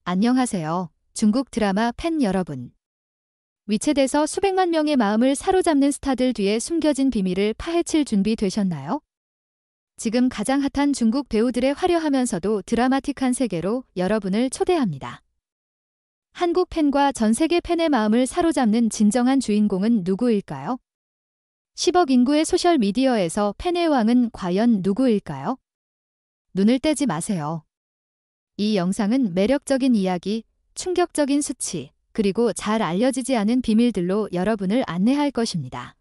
안녕하세요. 중국 드라마 팬 여러분. 위챗에서 수백만 명의 마음을 사로잡는 스타들 뒤에 숨겨진 비밀을 파헤칠 준비 되셨나요? 지금 가장 핫한 중국 배우들의 화려하면서도 드라마틱한 세계로 여러분을 초대합니다. 한국 팬과 전 세계 팬의 마음을 사로잡는 진정한 주인공은 누구일까요? 10억 인구의 소셜미디어에서 팬의 왕은 과연 누구일까요? 눈을 떼지 마세요. 이 영상은 매력적인 이야기, 충격적인 수치, 그리고 잘 알려지지 않은 비밀들로 여러분을 안내할 것입니다.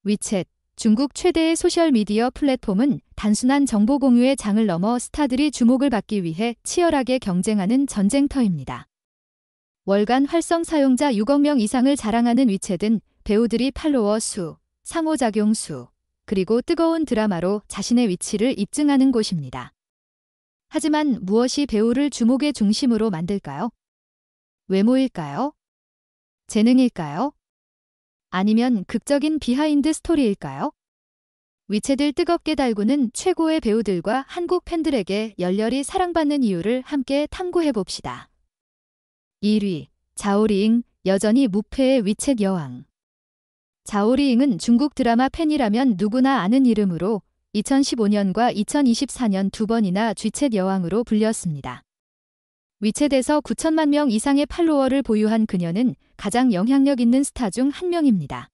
위챗, 중국 최대의 소셜미디어 플랫폼은 단순한 정보 공유의 장을 넘어 스타들이 주목을 받기 위해 치열하게 경쟁하는 전쟁터입니다. 월간 활성 사용자 6억 명 이상을 자랑하는 위챗은 배우들이 팔로워 수, 상호작용 수, 그리고 뜨거운 드라마로 자신의 위치를 입증하는 곳입니다. 하지만 무엇이 배우를 주목의 중심으로 만들까요? 외모일까요? 재능일까요? 아니면 극적인 비하인드 스토리일까요? 위챗을 뜨겁게 달구는 최고의 배우들과 한국 팬들에게 열렬히 사랑받는 이유를 함께 탐구해봅시다. 1위, 자오리잉, 여전히 무패의 위챗 여왕. 자오리잉은 중국 드라마 팬이라면 누구나 아는 이름으로 2015년과 2024년 두 번이나 쥐챗 여왕으로 불렸습니다. 위챗에서 9천만 명 이상의 팔로워를 보유한 그녀는 가장 영향력 있는 스타 중 한 명입니다.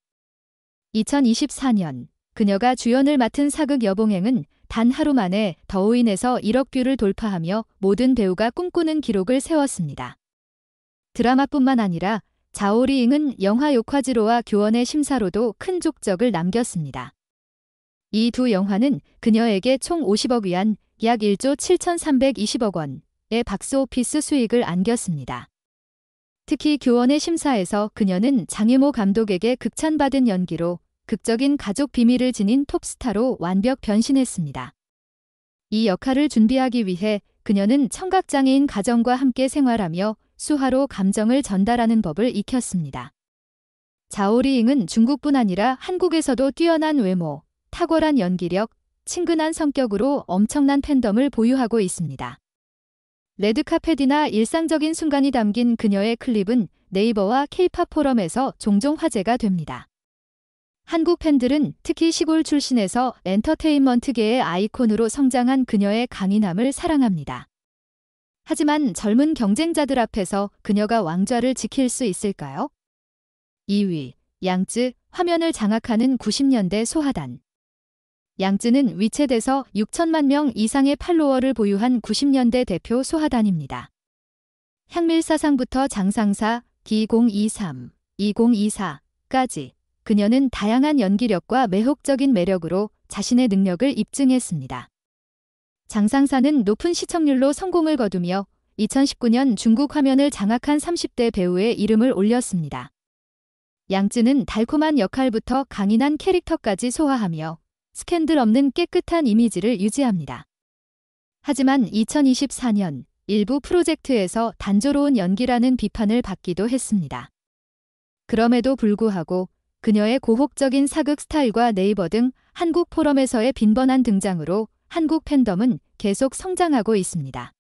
2024년 그녀가 주연을 맡은 사극 여봉행은 단 하루 만에 더우인에서 1억 뷰를 돌파하며 모든 배우가 꿈꾸는 기록을 세웠습니다. 드라마뿐만 아니라 자오리잉은 영화 욕화지로와 교원의 심사로도 큰 족적을 남겼습니다. 이 두 영화는 그녀에게 총 50억 위안, 약 1조 7,320억 원의 박스오피스 수익을 안겼습니다. 특히 교원의 심사에서 그녀는 장혜모 감독에게 극찬받은 연기로 극적인 가족 비밀을 지닌 톱스타로 완벽 변신했습니다. 이 역할을 준비하기 위해 그녀는 청각장애인 가정과 함께 생활하며 수화로 감정을 전달하는 법을 익혔습니다. 자오리잉은 중국뿐 아니라 한국에서도 뛰어난 외모, 탁월한 연기력, 친근한 성격으로 엄청난 팬덤을 보유하고 있습니다. 레드카펫이나 일상적인 순간이 담긴 그녀의 클립은 네이버와 케이팝 포럼에서 종종 화제가 됩니다. 한국 팬들은 특히 시골 출신에서 엔터테인먼트계의 아이콘으로 성장한 그녀의 강인함을 사랑합니다. 하지만 젊은 경쟁자들 앞에서 그녀가 왕좌를 지킬 수 있을까요? 2위, 양쯔, 화면을 장악하는 90년대 소하단. 양쯔는 위챗에서 6천만 명 이상의 팔로워를 보유한 90년대 대표 소하단입니다. 향밀사상부터 장상사, 기023, 2024까지 그녀는 다양한 연기력과 매혹적인 매력으로 자신의 능력을 입증했습니다. 장상사는 높은 시청률로 성공을 거두며 2019년 중국 화면을 장악한 30대 배우의 이름을 올렸습니다. 양쯔는 달콤한 역할부터 강인한 캐릭터까지 소화하며 스캔들 없는 깨끗한 이미지를 유지합니다. 하지만 2024년 일부 프로젝트에서 단조로운 연기라는 비판을 받기도 했습니다. 그럼에도 불구하고 그녀의 고혹적인 사극 스타일과 네이버 등 한국 포럼에서의 빈번한 등장으로 한국 팬덤은 계속 성장하고 있습니다.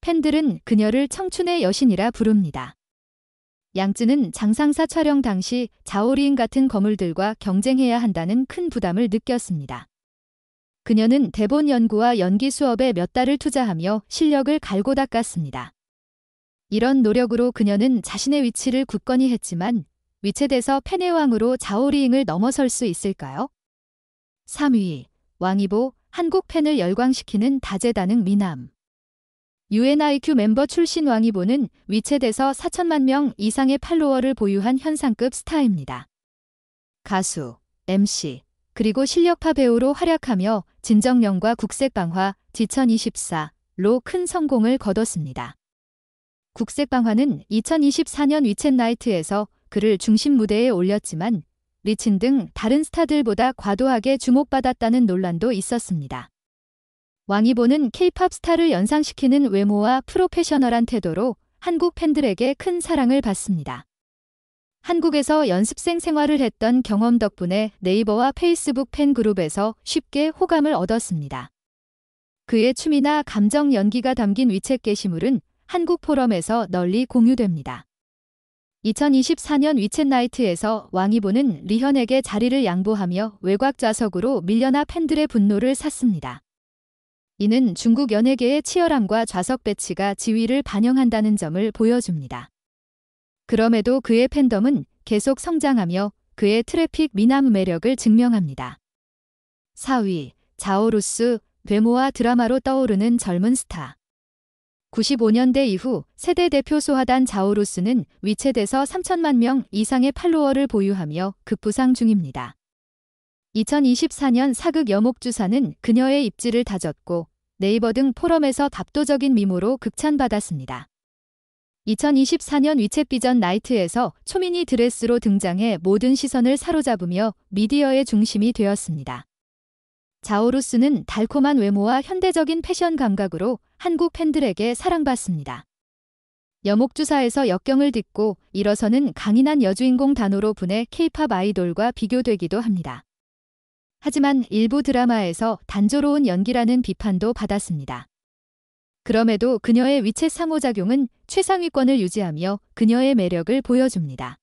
팬들은 그녀를 청춘의 여신이라 부릅니다. 양쯔는 장상사 촬영 당시 자오리잉 같은 거물들과 경쟁해야 한다는 큰 부담을 느꼈습니다. 그녀는 대본 연구와 연기 수업에 몇 달을 투자하며 실력을 갈고 닦았습니다. 이런 노력으로 그녀는 자신의 위치를 굳건히 했지만 위챗에서 팬의 왕으로 자오리잉을 넘어설 수 있을까요? 3위, 왕이보, 한국 팬을 열광시키는 다재다능 미남. UNIQ 멤버 출신 왕이보는 위챗에서 4천만 명 이상의 팔로워를 보유한 현상급 스타입니다. 가수, MC, 그리고 실력파 배우로 활약하며 진정령과 국색방화, 2024로 큰 성공을 거뒀습니다. 국색방화는 2024년 위챗 나이트에서 그를 중심 무대에 올렸지만 리친 등 다른 스타들보다 과도하게 주목받았다는 논란도 있었습니다. 왕이보는 케이팝 스타를 연상시키는 외모와 프로페셔널한 태도로 한국 팬들에게 큰 사랑을 받습니다. 한국에서 연습생 생활을 했던 경험 덕분에 네이버와 페이스북 팬그룹에서 쉽게 호감을 얻었습니다. 그의 춤이나 감정 연기가 담긴 위챗 게시물은 한국 포럼에서 널리 공유됩니다. 2024년 위챗나이트에서 왕이보는 리현에게 자리를 양보하며 외곽 좌석으로 밀려나 팬들의 분노를 샀습니다. 이는 중국 연예계의 치열함과 좌석 배치가 지위를 반영한다는 점을 보여줍니다. 그럼에도 그의 팬덤은 계속 성장하며 그의 트래픽 미남 매력을 증명합니다. 4위, 자오루스, 외모와 드라마로 떠오르는 젊은 스타. 95년대 이후 세대 대표 소화단 자오루스는 위챗에서 3천만 명 이상의 팔로워를 보유하며 급부상 중입니다. 2024년 사극 여목주사는 그녀의 입지를 다졌고 네이버 등 포럼에서 압도적인 미모로 극찬받았습니다. 2024년 위챗 비전 나이트에서 초미니 드레스로 등장해 모든 시선을 사로잡으며 미디어의 중심이 되었습니다. 자오루스는 달콤한 외모와 현대적인 패션 감각으로 한국 팬들에게 사랑받습니다. 여목주사에서 역경을 딛고 일어서는 강인한 여주인공 단호로 분해 K-팝 아이돌과 비교되기도 합니다. 하지만 일부 드라마에서 단조로운 연기라는 비판도 받았습니다. 그럼에도 그녀의 위챗 상호작용은 최상위권을 유지하며 그녀의 매력을 보여줍니다.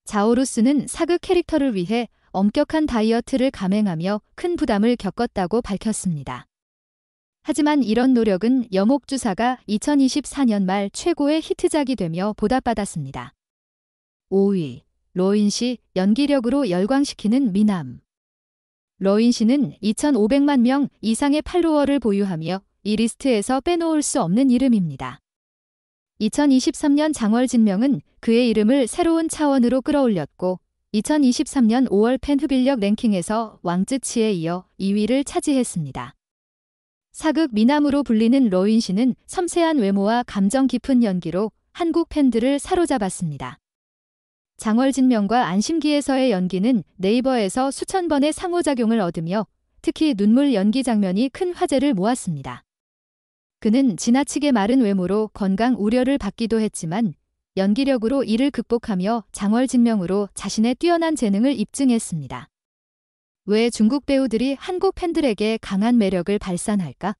자오루스는 사극 캐릭터를 위해 엄격한 다이어트를 감행하며 큰 부담을 겪었다고 밝혔습니다. 하지만 이런 노력은 여목주사가 2024년 말 최고의 히트작이 되며 보답받았습니다. 5위, 로인씨, 연기력으로 열광시키는 미남. 로인씨는 2,500만 명 이상의 팔로워를 보유하며 이 리스트에서 빼놓을 수 없는 이름입니다. 2023년 장월진명은 그의 이름을 새로운 차원으로 끌어올렸고 2023년 5월 팬 흡인력 랭킹에서 왕쯔치에 이어 2위를 차지했습니다. 사극 미남으로 불리는 로인씨는 섬세한 외모와 감정 깊은 연기로 한국 팬들을 사로잡았습니다. 장월진명과 안심기에서의 연기는 네이버에서 수천 번의 상호작용을 얻으며 특히 눈물 연기 장면이 큰 화제를 모았습니다. 그는 지나치게 마른 외모로 건강 우려를 받기도 했지만 연기력으로 이를 극복하며 장월진명으로 자신의 뛰어난 재능을 입증했습니다. 왜 중국 배우들이 한국 팬들에게 강한 매력을 발산할까?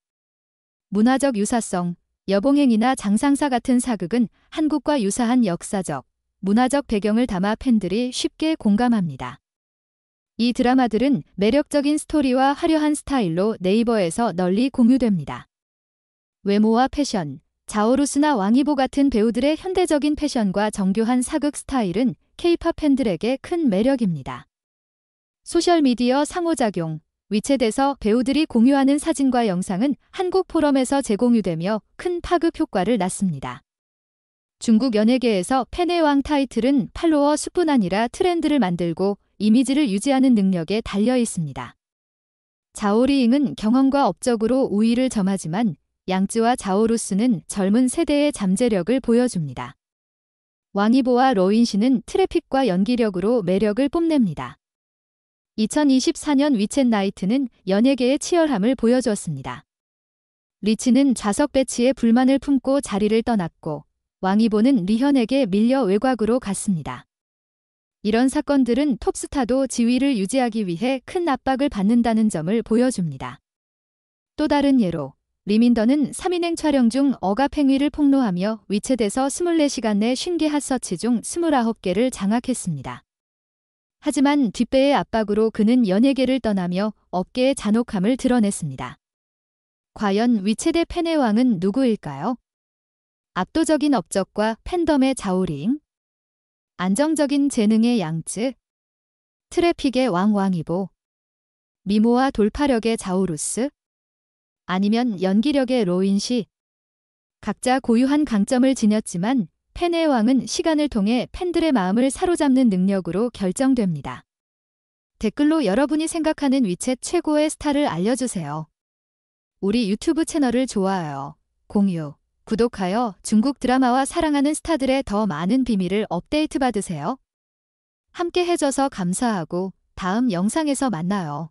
문화적 유사성, 여봉행이나 장상사 같은 사극은 한국과 유사한 역사적, 문화적 배경을 담아 팬들이 쉽게 공감합니다. 이 드라마들은 매력적인 스토리와 화려한 스타일로 네이버에서 널리 공유됩니다. 외모와 패션, 자오루스나 왕이보 같은 배우들의 현대적인 패션과 정교한 사극 스타일은 K-팝 팬들에게 큰 매력입니다. 소셜미디어 상호작용, 위챗에서 배우들이 공유하는 사진과 영상은 한국 포럼에서 재공유되며 큰 파급 효과를 낳습니다. 중국 연예계에서 팬의 왕 타이틀은 팔로워 수뿐 아니라 트렌드를 만들고 이미지를 유지하는 능력에 달려 있습니다. 자오리잉은 경험과 업적으로 우위를 점하지만 양쯔와 자오루스는 젊은 세대의 잠재력을 보여줍니다. 왕이보와 로인씨는 트래픽과 연기력으로 매력을 뽐냅니다. 2024년 위챗 나이트는 연예계의 치열함을 보여주었습니다. 리치는 좌석 배치에 불만을 품고 자리를 떠났고 왕이보는 리현에게 밀려 외곽으로 갔습니다. 이런 사건들은 톱스타도 지위를 유지하기 위해 큰 압박을 받는다는 점을 보여줍니다. 또 다른 예로 리민더는 3인행 촬영 중 억압 행위를 폭로하며 위챗에서 24시간 내 50개 핫서치 중 29개를 장악했습니다. 하지만 뒷배의 압박으로 그는 연예계를 떠나며 업계의 잔혹함을 드러냈습니다. 과연 위챗의 팬의 왕은 누구일까요? 압도적인 업적과 팬덤의 자오링, 안정적인 재능의 양쯔, 트래픽의 왕이보, 미모와 돌파력의 자오루스, 아니면 연기력의 로인씨. 각자 고유한 강점을 지녔지만 팬의 왕은 시간을 통해 팬들의 마음을 사로잡는 능력으로 결정됩니다. 댓글로 여러분이 생각하는 위챗 최고의 스타를 알려주세요. 우리 유튜브 채널을 좋아요, 공유, 구독하여 중국 드라마와 사랑하는 스타들의 더 많은 비밀을 업데이트 받으세요. 함께 해줘서 감사하고 다음 영상에서 만나요.